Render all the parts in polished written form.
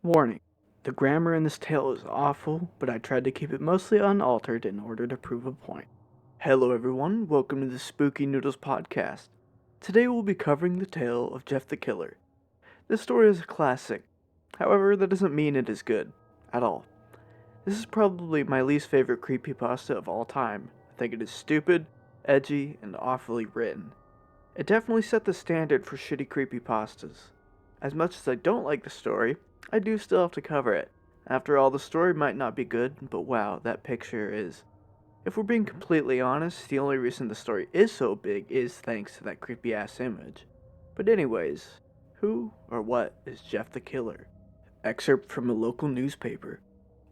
Warning: the grammar in this tale is awful, but I tried to keep it mostly unaltered in order to prove a point. Hello everyone, welcome to the Spooky Noodles Podcast. Today we'll be covering the tale of Jeff the Killer. This story is a classic, however that doesn't mean it is good, at all. This is probably my least favorite creepypasta of all time. I think it is stupid, edgy, and awfully written. It definitely set the standard for shitty creepypastas. As much as I don't like the story, I do still have to cover it. After all, the story might not be good, but wow, that picture is. If we're being completely honest, the only reason the story is so big is thanks to that creepy ass image. But anyways, who or what is Jeff the Killer? Excerpt from a local newspaper.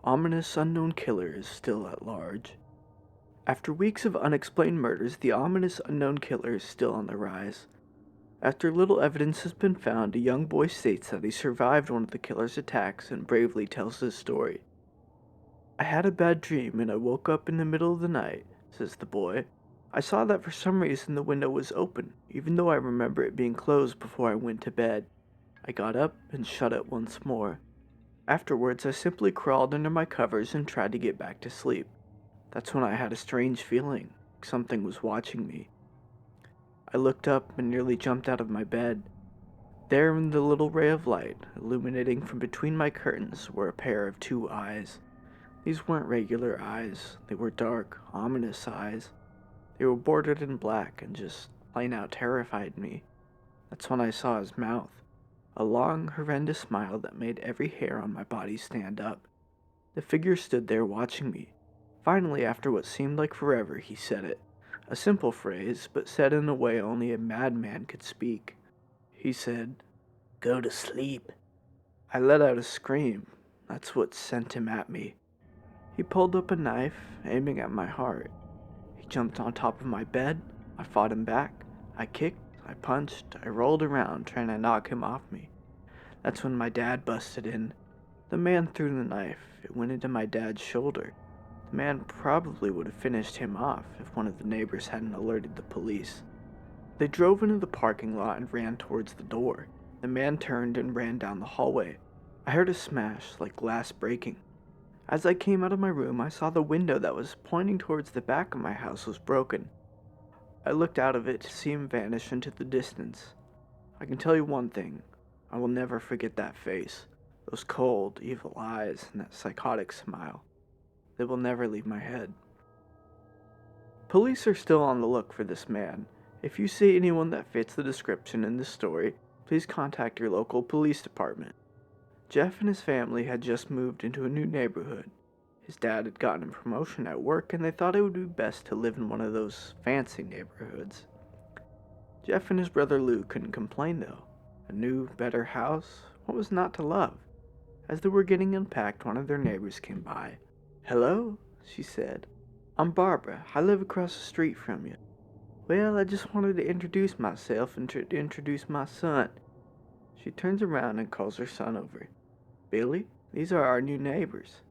Ominous unknown killer is still at large. After weeks of unexplained murders, the ominous unknown killer is still on the rise. After little evidence has been found, a young boy states that he survived one of the killer's attacks and bravely tells his story. "I had a bad dream and I woke up in the middle of the night," says the boy. "I saw that for some reason the window was open, even though I remember it being closed before I went to bed. I got up and shut it once more. Afterwards, I simply crawled under my covers and tried to get back to sleep. That's when I had a strange feeling, like something was watching me. I looked up and nearly jumped out of my bed. There in the little ray of light, illuminating from between my curtains, were a pair of two eyes. These weren't regular eyes, they were dark, ominous eyes. They were bordered in black and just plain out terrified me. That's when I saw his mouth. A long, horrendous smile that made every hair on my body stand up. The figure stood there watching me. Finally, after what seemed like forever, he said it. A simple phrase, but said in a way only a madman could speak. He said, "Go to sleep." I let out a scream. That's what sent him at me. He pulled up a knife, aiming at my heart. He jumped on top of my bed. I fought him back. I kicked, I punched, I rolled around trying to knock him off me. That's when my dad busted in. The man threw the knife. It went into my dad's shoulder. The man probably would have finished him off if one of the neighbors hadn't alerted the police. They drove into the parking lot and ran towards the door. The man turned and ran down the hallway. I heard a smash, like glass breaking. As I came out of my room, I saw the window that was pointing towards the back of my house was broken. I looked out of it to see him vanish into the distance. I can tell you one thing. I will never forget that face, those cold, evil eyes, and that psychotic smile. They will never leave my head. Police are still on the look for this man. If you see anyone that fits the description in this story, please contact your local police department. Jeff and his family had just moved into a new neighborhood. His dad had gotten a promotion at work and they thought it would be best to live in one of those fancy neighborhoods. Jeff and his brother Lou couldn't complain though. A new, better house, what was not to love? As they were getting unpacked, one of their neighbors came by. "Hello," she said. "I'm Barbara. I live across the street from you." "Well, I just wanted to introduce myself and to introduce my son." She turns around and calls her son over. "Billy, these are our new neighbors."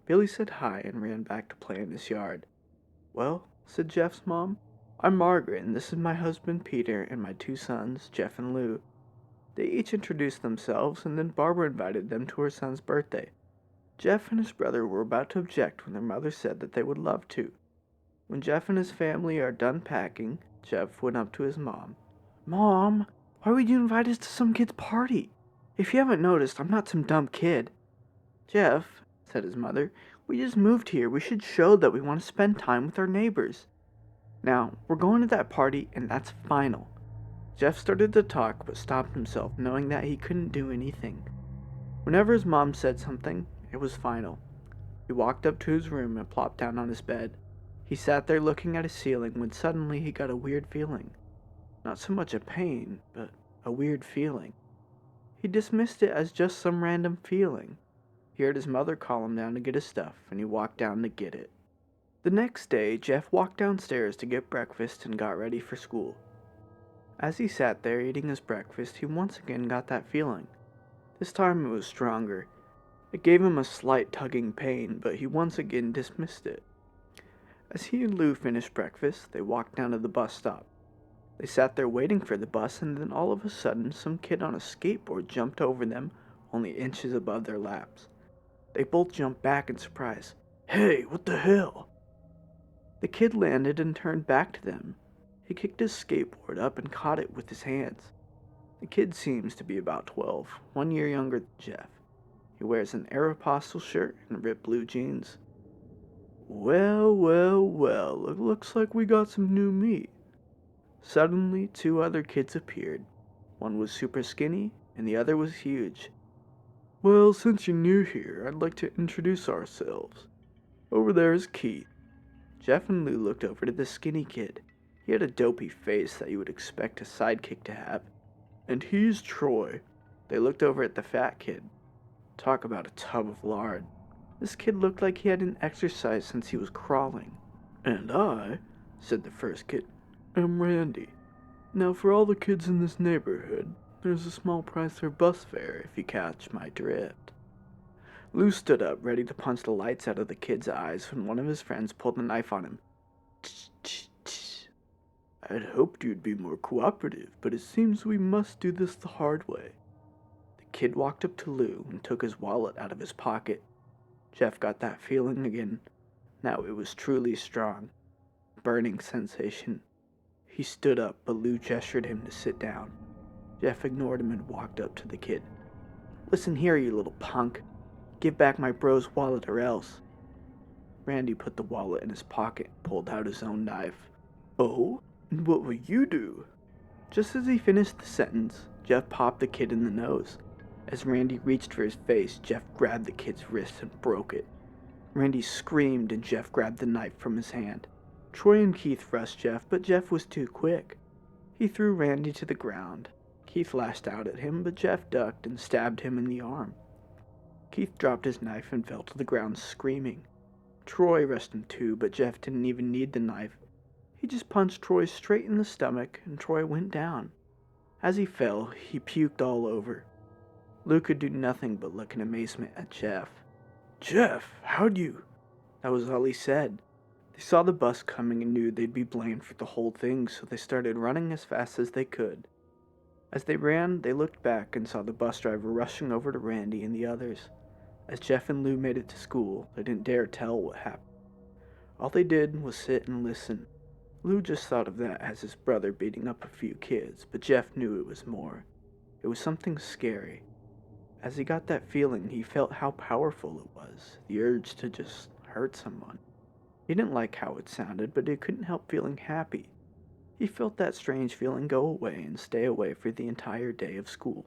Billy said hi and ran back to play in his yard. "Well," said Jeff's mom, "I'm Margaret and this is my husband Peter and my two sons, Jeff and Lou." They each introduced themselves and then Barbara invited them to her son's birthday. Jeff and his brother were about to object when their mother said that they would love to. When Jeff and his family are done packing, Jeff went up to his mom. "Mom, why would you invite us to some kid's party? If you haven't noticed, I'm not some dumb kid." "Jeff," said his mother, "we just moved here. We should show that we want to spend time with our neighbors. Now, we're going to that party, and that's final." Jeff started to talk, but stopped himself, knowing that he couldn't do anything. Whenever his mom said something, it was final. He walked up to his room and plopped down on his bed. He sat there looking at his ceiling when suddenly he got a weird feeling. Not so much a pain, but a weird feeling. He dismissed it as just some random feeling. He heard his mother call him down to get his stuff, and he walked down to get it. The next day, Jeff walked downstairs to get breakfast and got ready for school. As he sat there eating his breakfast, he once again got that feeling. This time it was stronger. It gave him a slight tugging pain, but he once again dismissed it. As he and Lou finished breakfast, they walked down to the bus stop. They sat there waiting for the bus, and then all of a sudden, some kid on a skateboard jumped over them, only inches above their laps. They both jumped back in surprise. "Hey, what the hell?" The kid landed and turned back to them. He kicked his skateboard up and caught it with his hands. The kid seems to be about 12, 1 year younger than Jeff. He wears an Aeropostale shirt and ripped blue jeans. "Well, well, well, it looks like we got some new meat." Suddenly, 2 other kids appeared. One was super skinny, and the other was huge. "Well, since you're new here, I'd like to introduce ourselves. Over there is Keith." Jeff and Lou looked over to the skinny kid. He had a dopey face that you would expect a sidekick to have. "And he's Troy." They looked over at the fat kid. Talk about a tub of lard. This kid looked like he hadn't exercised since he was crawling. "And I," said the first kid, "am Randy. Now for all the kids in this neighborhood, there's a small price for bus fare if you catch my drift." Lou stood up, ready to punch the lights out of the kid's eyes when one of his friends pulled a knife on him. "I'd hoped you'd be more cooperative, but it seems we must do this the hard way." The kid walked up to Lou and took his wallet out of his pocket. Jeff got that feeling again. Now it was truly strong. Burning sensation. He stood up, but Lou gestured him to sit down. Jeff ignored him and walked up to the kid. "Listen here, you little punk. Give back my bro's wallet or else." Randy put the wallet in his pocket and pulled out his own knife. "Oh? And what will you do?" Just as he finished the sentence, Jeff popped the kid in the nose. As Randy reached for his face, Jeff grabbed the kid's wrist and broke it. Randy screamed and Jeff grabbed the knife from his hand. Troy and Keith rushed Jeff, but Jeff was too quick. He threw Randy to the ground. Keith lashed out at him, but Jeff ducked and stabbed him in the arm. Keith dropped his knife and fell to the ground screaming. Troy rushed him too, but Jeff didn't even need the knife. He just punched Troy straight in the stomach, and Troy went down. As he fell, he puked all over. Lou could do nothing but look in amazement at Jeff. "Jeff, how'd you—" That was all he said. They saw the bus coming and knew they'd be blamed for the whole thing, so they started running as fast as they could. As they ran, they looked back and saw the bus driver rushing over to Randy and the others. As Jeff and Lou made it to school, they didn't dare tell what happened. All they did was sit and listen. Lou just thought of that as his brother beating up a few kids, but Jeff knew it was more. It was something scary. As he got that feeling, he felt how powerful it was, the urge to just hurt someone. He didn't like how it sounded, but he couldn't help feeling happy. He felt that strange feeling go away and stay away for the entire day of school,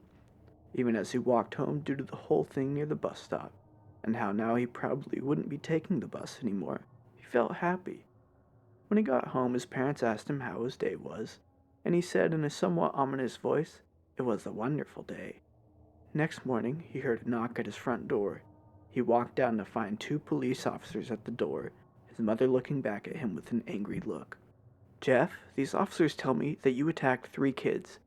even as he walked home due to the whole thing near the bus stop, and how now he probably wouldn't be taking the bus anymore. He felt happy. When he got home, his parents asked him how his day was, and he said in a somewhat ominous voice, "It was a wonderful day." Next morning, he heard a knock at his front door. He walked down to find 2 police officers at the door, his mother looking back at him with an angry look. "Jeff, these officers tell me that you attacked 3 kids.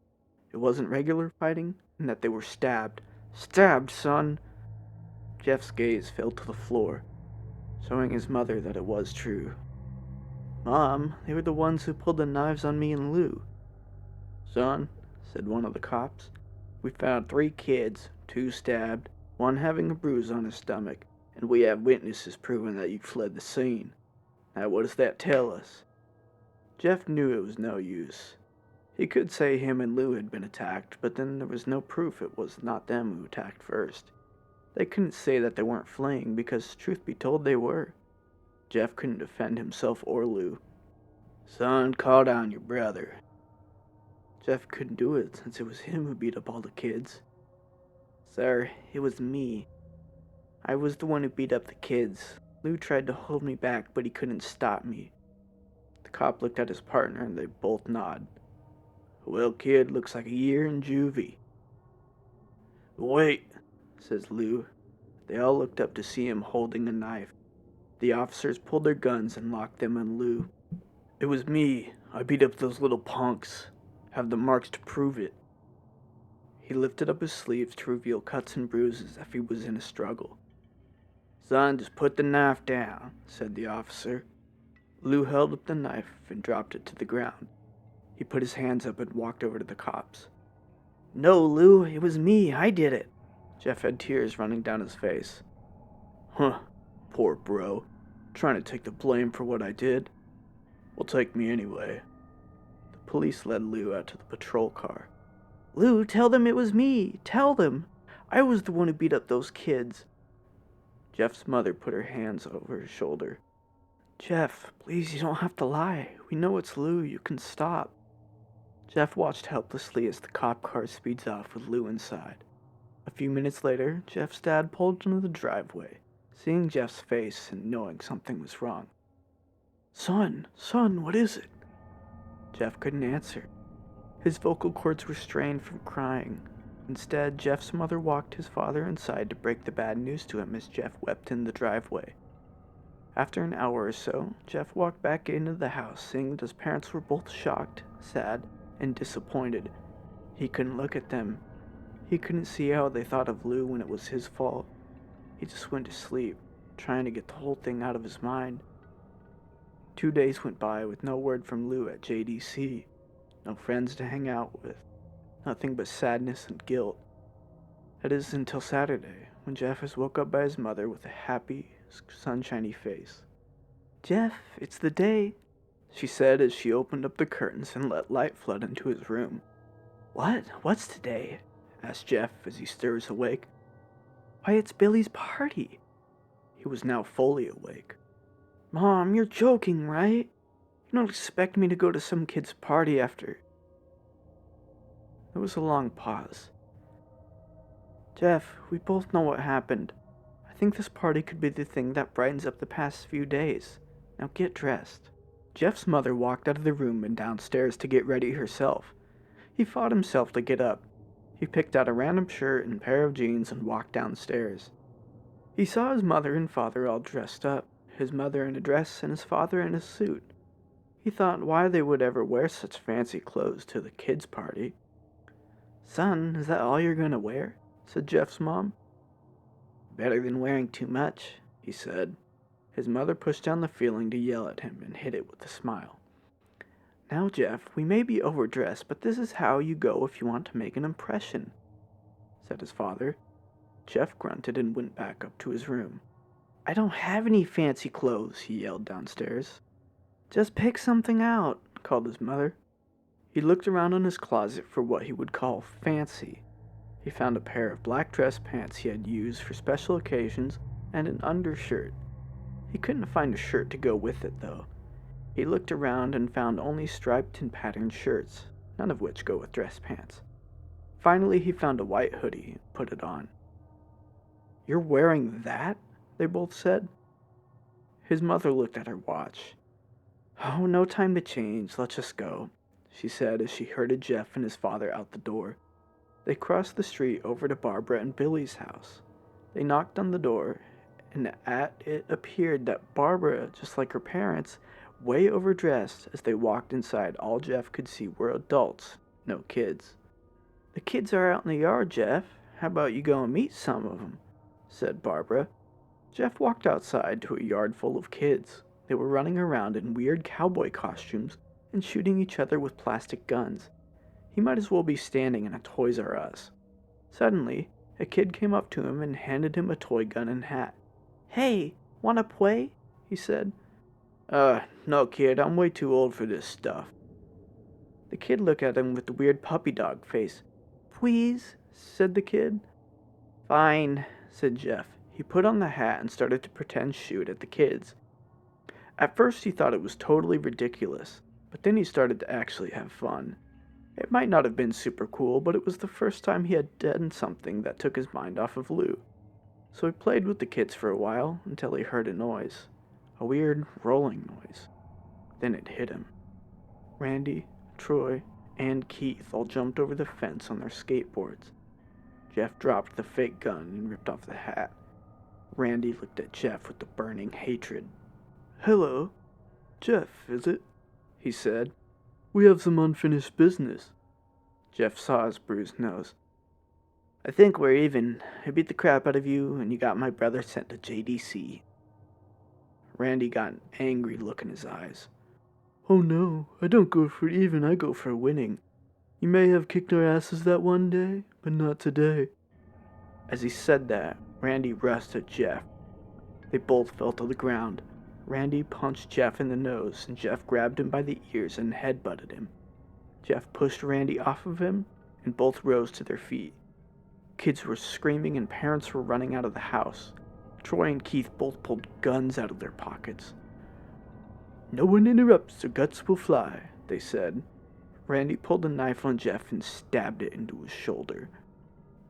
It wasn't regular fighting, and that they were stabbed." "Stabbed, son?" Jeff's gaze fell to the floor, showing his mother that it was true. "Mom, they were the ones who pulled the knives on me and Lou." "Son," said one of the cops, "we found 3 kids, 2 stabbed, 1 having a bruise on his stomach, and we have witnesses proving that you fled the scene. Now what does that tell us?" Jeff knew it was no use. He could say him and Lou had been attacked, but then there was no proof it was not them who attacked first. They couldn't say that they weren't fleeing because, truth be told, they were. Jeff couldn't defend himself or Lou. "Son, call down your brother." Jeff couldn't do it since it was him who beat up all the kids. "Sir, it was me. I was the one who beat up the kids. Lou tried to hold me back, but he couldn't stop me." The cop looked at his partner and they both nodded. "Well, kid, looks like a year in juvie." "Wait," says Lou. They all looked up to see him holding a knife. The officers pulled their guns and locked them on Lou. "It was me. I beat up those little punks. Have the marks to prove it." He lifted up his sleeves to reveal cuts and bruises if he was in a struggle. "Son, just put the knife down," said the officer. Lou held up the knife and dropped it to the ground. He put his hands up and walked over to the cops. "No, Lou, it was me. I did it." Jeff had tears running down his face. Huh, poor bro. Trying to take the blame for what I did? Well, take me anyway. The police led Lou out to the patrol car. Lou, tell them it was me. Tell them. I was the one who beat up those kids. Jeff's mother put her hands over his shoulder. Jeff, please, you don't have to lie. We know it's Lou. You can stop. Jeff watched helplessly as the cop car speeds off with Lou inside. A few minutes later, Jeff's dad pulled into the driveway, seeing Jeff's face and knowing something was wrong. Son, what is it? Jeff couldn't answer. His vocal cords were strained from crying. Instead, Jeff's mother walked his father inside to break the bad news to him as Jeff wept in the driveway. After an hour or so, Jeff walked back into the house, seeing that his parents were both shocked, sad, and disappointed. He couldn't look at them. He couldn't see how they thought of Lou when it was his fault. He just went to sleep, trying to get the whole thing out of his mind. 2 days went by with no word from Lou at JDC, no friends to hang out with, nothing but sadness and guilt. That is until Saturday, when Jeff was woke up by his mother with a happy, sunshiny face. Jeff, it's the day, she said as she opened up the curtains and let light flood into his room. What? What's today? Asked Jeff as he stirs awake. Why, it's Billy's party. He was now fully awake. Mom, you're joking, right? You don't expect me to go to some kid's party after... There was a long pause. Jeff, we both know what happened. I think this party could be the thing that brightens up the past few days. Now get dressed. Jeff's mother walked out of the room and downstairs to get ready herself. He fought himself to get up. He picked out a random shirt and pair of jeans and walked downstairs. He saw his mother and father all dressed up, his mother in a dress and his father in a suit. He thought why they would ever wear such fancy clothes to the kids' party. Son, is that all you're going to wear? Said Jeff's mom. Better than wearing too much, he said. His mother pushed down the feeling to yell at him and hid it with a smile. Now, Jeff, we may be overdressed, but this is how you go if you want to make an impression, said his father. Jeff grunted and went back up to his room. I don't have any fancy clothes, he yelled downstairs. Just pick something out, called his mother. He looked around in his closet for what he would call fancy. He found a pair of black dress pants he had used for special occasions and an undershirt. He couldn't find a shirt to go with it, though. He looked around and found only striped and patterned shirts, none of which go with dress pants. Finally, he found a white hoodie and put it on. You're wearing that? They both said. His mother looked at her watch. Oh, no time to change. Let's just go, she said as she herded Jeff and his father out the door. They crossed the street over to Barbara and Billy's house. They knocked on the door, and it appeared that Barbara, just like her parents, way overdressed. As they walked inside, all Jeff could see were adults, no kids. The kids are out in the yard, Jeff. How about you go and meet some of them, said Barbara. Jeff walked outside to a yard full of kids. They were running around in weird cowboy costumes and shooting each other with plastic guns. He might as well be standing in a Toys R Us. Suddenly, a kid came up to him and handed him a toy gun and hat. Hey, wanna play? He said. No kid, I'm way too old for this stuff. The kid looked at him with the weird puppy dog face. Please, said the kid. Fine, said Jeff. He put on the hat and started to pretend shoot at the kids. At first he thought it was totally ridiculous, but then he started to actually have fun. It might not have been super cool, but it was the first time he had done something that took his mind off of Lou. So he played with the kids for a while until he heard a noise. A weird rolling noise. Then it hit him. Randy, Troy, and Keith all jumped over the fence on their skateboards. Jeff dropped the fake gun and ripped off the hat. Randy looked at Jeff with the burning hatred. Hello. Jeff, is it? He said. We have some unfinished business. Jeff saw his bruised nose. I think we're even. I beat the crap out of you, and you got my brother sent to JDC. Randy got an angry look in his eyes. Oh no, I don't go for even, I go for winning. You may have kicked our asses that one day, but not today. As he said that, Randy rushed at Jeff. They both fell to the ground. Randy punched Jeff in the nose, and Jeff grabbed him by the ears and headbutted him. Jeff pushed Randy off of him, and both rose to their feet. Kids were screaming and parents were running out of the house. Troy and Keith both pulled guns out of their pockets. "No one interrupts or guts will fly," they said. Randy pulled a knife on Jeff and stabbed it into his shoulder.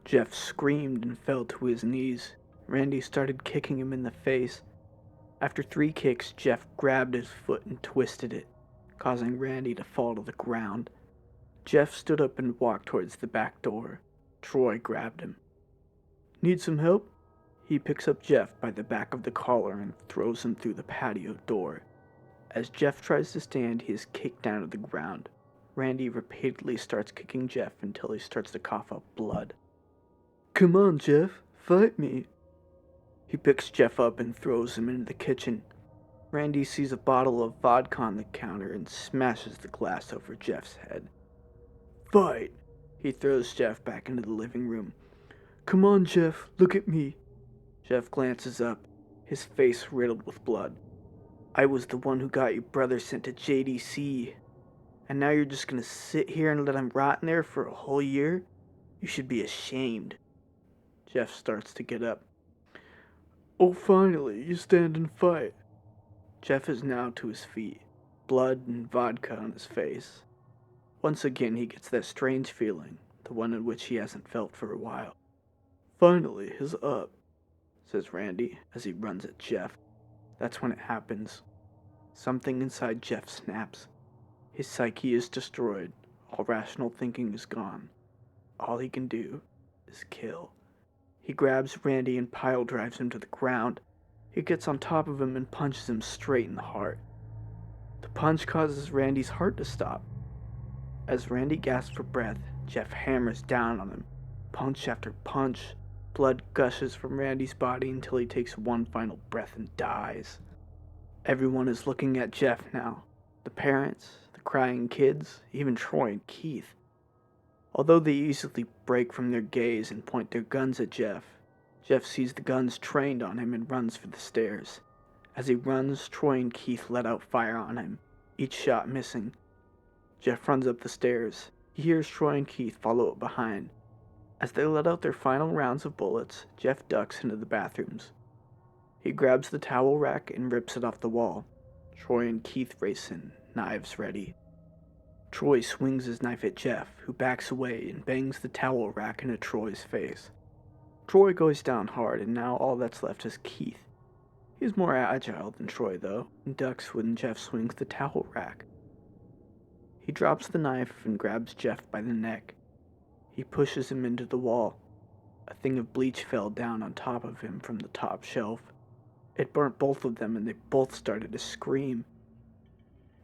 Jeff screamed and fell to his knees. Randy started kicking him in the face. After 3 kicks, Jeff grabbed his foot and twisted it, causing Randy to fall to the ground. Jeff stood up and walked towards the back door. Troy grabbed him. "Need some help?" He picks up Jeff by the back of the collar and throws him through the patio door. As Jeff tries to stand, he is kicked down to the ground. Randy repeatedly starts kicking Jeff until he starts to cough up blood. "Come on, Jeff, fight me." He picks Jeff up and throws him into the kitchen. Randy sees a bottle of vodka on the counter and smashes the glass over Jeff's head. "Fight!" He throws Jeff back into the living room. "Come on, Jeff, look at me." Jeff glances up, his face riddled with blood. "I was the one who got your brother sent to JDC. And now you're just gonna sit here and let him rot in there for a whole year? You should be ashamed." Jeff starts to get up. "Oh, finally, you stand and fight." Jeff is now to his feet, blood and vodka on his face. Once again he gets that strange feeling, the one in which he hasn't felt for a while. "Finally, he's up," says Randy as he runs at Jeff. That's when it happens. Something inside Jeff snaps. His psyche is destroyed. All rational thinking is gone. All he can do is kill. He grabs Randy and pile drives him to the ground. He gets on top of him and punches him straight in the heart. The punch causes Randy's heart to stop. As Randy gasps for breath, Jeff hammers down on him. Punch after punch. Blood gushes from Randy's body until he takes one final breath and dies. Everyone is looking at Jeff now. The parents, the crying kids, even Troy and Keith. Although they easily break from their gaze and point their guns at Jeff, Jeff sees the guns trained on him and runs for the stairs. As he runs, Troy and Keith let out fire on him, each shot missing. Jeff runs up the stairs. He hears Troy and Keith follow up behind. As they let out their final rounds of bullets, Jeff ducks into the bathrooms. He grabs the towel rack and rips it off the wall. Troy and Keith race in, knives ready. Troy swings his knife at Jeff, who backs away and bangs the towel rack into Troy's face. Troy goes down hard, and now all that's left is Keith. He's more agile than Troy, though, and ducks when Jeff swings the towel rack. He drops the knife and grabs Jeff by the neck. He pushes him into the wall. A thing of bleach fell down on top of him from the top shelf. It burnt both of them, and they both started to scream.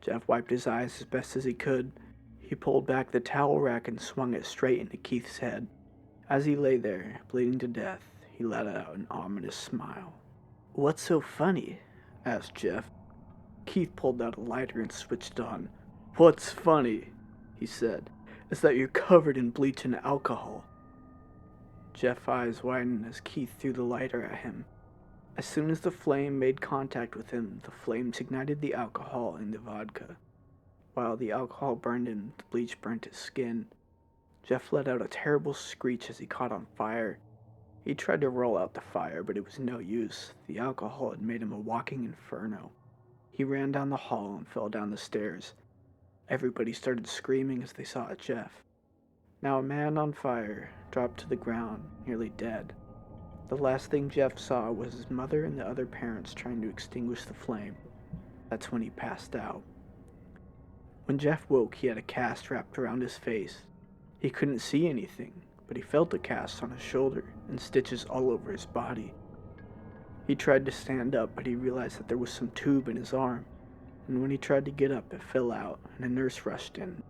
Jeff wiped his eyes as best as he could. He pulled back the towel rack and swung it straight into Keith's head. As he lay there, bleeding to death, he let out an ominous smile. "What's so funny?" asked Jeff. Keith pulled out a lighter and switched on. "What's funny," he said, "is that you're covered in bleach and alcohol." Jeff's eyes widened as Keith threw the lighter at him. As soon as the flame made contact with him, the flames ignited the alcohol in the vodka. While the alcohol burned him, the bleach burnt his skin. Jeff let out a terrible screech as he caught on fire. He tried to roll out the fire, but it was no use. The alcohol had made him a walking inferno. He ran down the hall and fell down the stairs. Everybody started screaming as they saw Jeff. Now a man on fire dropped to the ground, nearly dead. The last thing Jeff saw was his mother and the other parents trying to extinguish the flame. That's when he passed out. When Jeff woke, he had a cast wrapped around his face. He couldn't see anything, but he felt the cast on his shoulder and stitches all over his body. He tried to stand up, but he realized that there was some tube in his arm, and when he tried to get up, it fell out, and a nurse rushed in.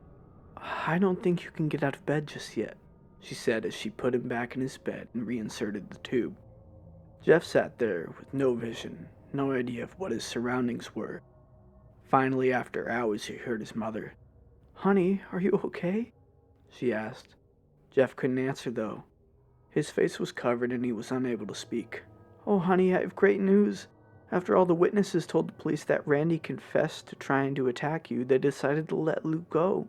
"I don't think you can get out of bed just yet," she said as she put him back in his bed and reinserted the tube. Jeff sat there with no vision, no idea of what his surroundings were. Finally, after hours, he heard his mother. "Honey, are you okay?" she asked. Jeff couldn't answer, though. His face was covered and he was unable to speak. "Oh, honey, I have great news. After all the witnesses told the police that Randy confessed to trying to attack you, they decided to let Lou go."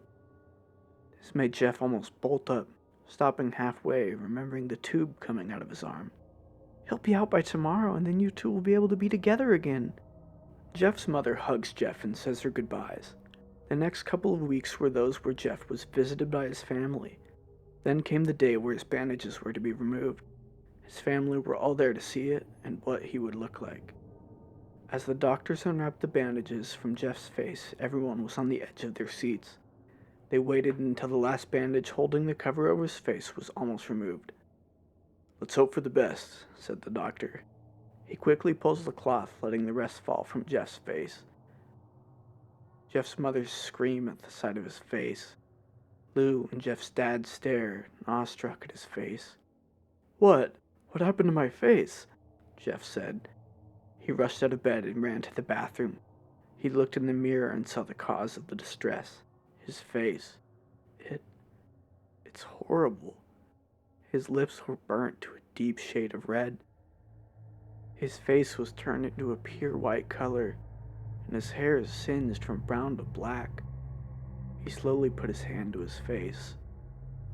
This made Jeff almost bolt up, stopping halfway, remembering the tube coming out of his arm. "He'll be out by tomorrow, and then you two will be able to be together again." Jeff's mother hugs Jeff and says her goodbyes. The next couple of weeks were those where Jeff was visited by his family. Then came the day where his bandages were to be removed. His family were all there to see it and what he would look like. As the doctors unwrapped the bandages from Jeff's face, everyone was on the edge of their seats. They waited until the last bandage holding the cover over his face was almost removed. "Let's hope for the best," said the doctor. He quickly pulls the cloth, letting the rest fall from Jeff's face. Jeff's mother screamed at the sight of his face. Lou and Jeff's dad stare, awestruck at his face. What happened to my face?" Jeff said. He rushed out of bed and ran to the bathroom. He looked in the mirror and saw the cause of the distress. His face. It's horrible. His lips were burnt to a deep shade of red. His face was turned into a pure white color, and his hair is singed from brown to black. He slowly put his hand to his face.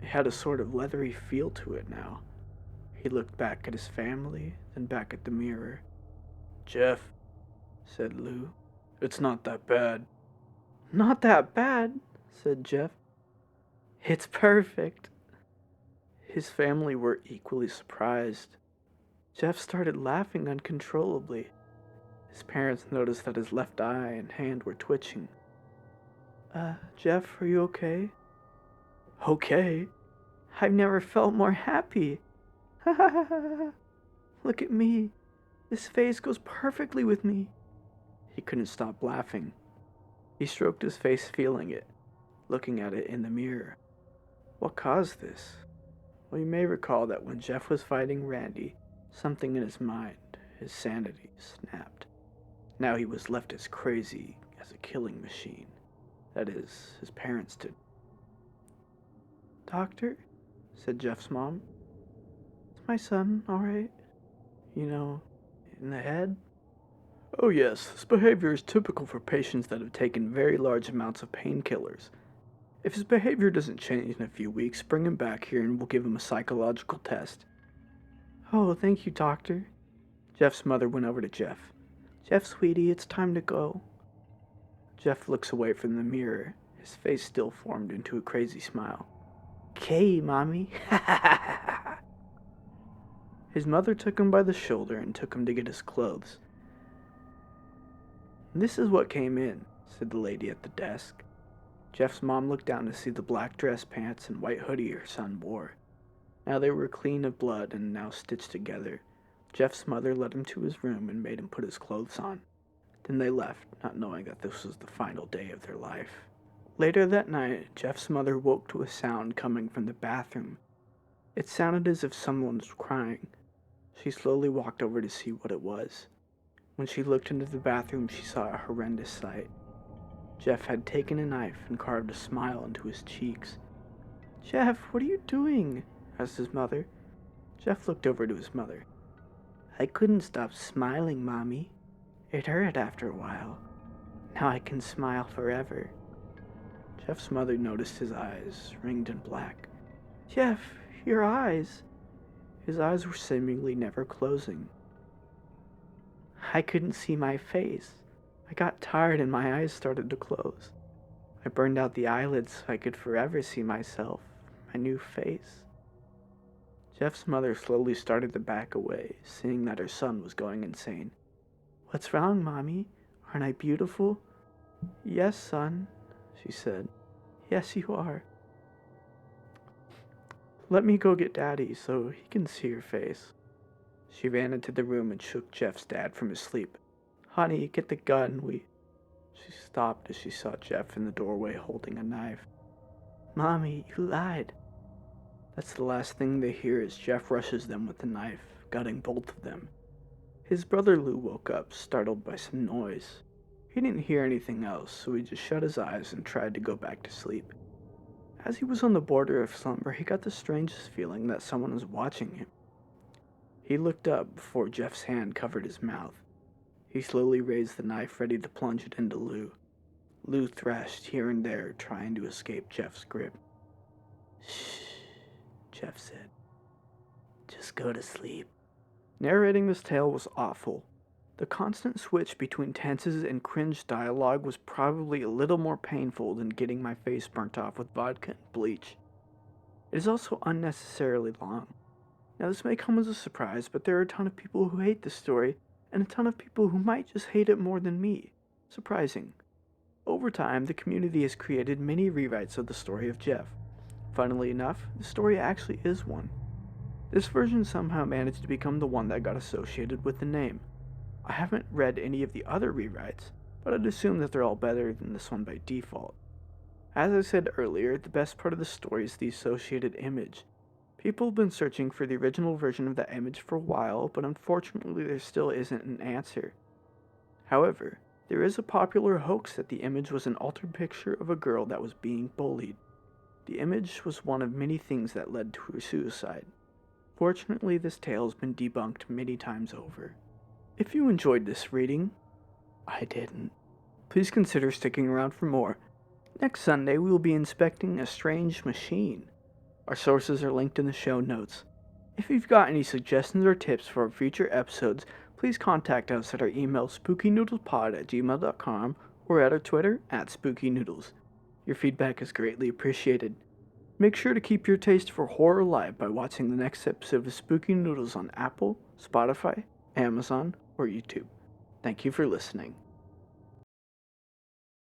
It had a sort of leathery feel to it now. He looked back at his family, then back at the mirror. "Jeff," said Lou, "it's not that bad." "Not that bad," said Jeff. "It's perfect." His family were equally surprised. Jeff started laughing uncontrollably. His parents noticed that his left eye and hand were twitching. Jeff, are you okay?" "Okay? I've never felt more happy. Ha ha ha ha. Look at me. This face goes perfectly with me." He couldn't stop laughing. He stroked his face, feeling it, looking at it in the mirror. What caused this? Well, you may recall that when Jeff was fighting Randy, something in his mind, his sanity, snapped. Now he was left as crazy as a killing machine. That is, his parents did. "Doctor," said Jeff's mom, "is my son all right? In the head?" "Oh yes, this behavior is typical for patients that have taken very large amounts of painkillers. If his behavior doesn't change in a few weeks, bring him back here and we'll give him a psychological test." "Oh, thank you, doctor." Jeff's mother went over to Jeff. "Jeff, sweetie, it's time to go." Jeff looks away from the mirror, his face still formed into a crazy smile. "Okay, mommy." His mother took him by the shoulder and took him to get his clothes. "This is what came in," said the lady at the desk. Jeff's mom looked down to see the black dress pants and white hoodie her son wore. Now they were clean of blood and now stitched together. Jeff's mother led him to his room and made him put his clothes on. Then they left, not knowing that this was the final day of their life. Later that night, Jeff's mother woke to a sound coming from the bathroom. It sounded as if someone was crying. She slowly walked over to see what it was. When she looked into the bathroom, she saw a horrendous sight. Jeff had taken a knife and carved a smile into his cheeks. "Jeff, what are you doing?" asked his mother. Jeff looked over to his mother. "I couldn't stop smiling, Mommy. It hurt after a while. Now I can smile forever." Jeff's mother noticed his eyes, ringed in black. "Jeff, your eyes." His eyes were seemingly never closing. "I couldn't see my face. I got tired and my eyes started to close. I burned out the eyelids so I could forever see myself, my new face." Jeff's mother slowly started to back away, seeing that her son was going insane. "What's wrong, Mommy? Aren't I beautiful?" "Yes, son," she said. "Yes, you are. Let me go get Daddy so he can see your face." She ran into the room and shook Jeff's dad from his sleep. "Honey, get the gun, She stopped as she saw Jeff in the doorway holding a knife. "Mommy, you lied." That's the last thing they hear as Jeff rushes them with the knife, gutting both of them. His brother Lou woke up, startled by some noise. He didn't hear anything else, so he just shut his eyes and tried to go back to sleep. As he was on the border of slumber, he got the strangest feeling that someone was watching him. He looked up before Jeff's hand covered his mouth. He slowly raised the knife, ready to plunge it into Lou. Lou thrashed here and there, trying to escape Jeff's grip. "Shh," Jeff said. "Just go to sleep." Narrating this tale was awful. The constant switch between tenses and cringe dialogue was probably a little more painful than getting my face burnt off with vodka and bleach. It is also unnecessarily long. Now, this may come as a surprise, but there are a ton of people who hate this story, and a ton of people who might just hate it more than me. Surprising. Over time, the community has created many rewrites of the story of Jeff. Funnily enough, the story actually is one. This version somehow managed to become the one that got associated with the name. I haven't read any of the other rewrites, but I'd assume that they're all better than this one by default. As I said earlier, the best part of the story is the associated image. People have been searching for the original version of that image for a while, but unfortunately there still isn't an answer. However, there is a popular hoax that the image was an altered picture of a girl that was being bullied. The image was one of many things that led to her suicide. Fortunately, this tale has been debunked many times over. If you enjoyed this reading, I didn't, please consider sticking around for more. Next Sunday, we will be inspecting a strange machine. Our sources are linked in the show notes. If you've got any suggestions or tips for our future episodes, please contact us at our email spookynoodlespod@gmail.com or at our Twitter @spookynoodles. Your feedback is greatly appreciated. Make sure to keep your taste for horror alive by watching the next episode of Spooky Noodles on Apple, Spotify, Amazon, or YouTube. Thank you for listening.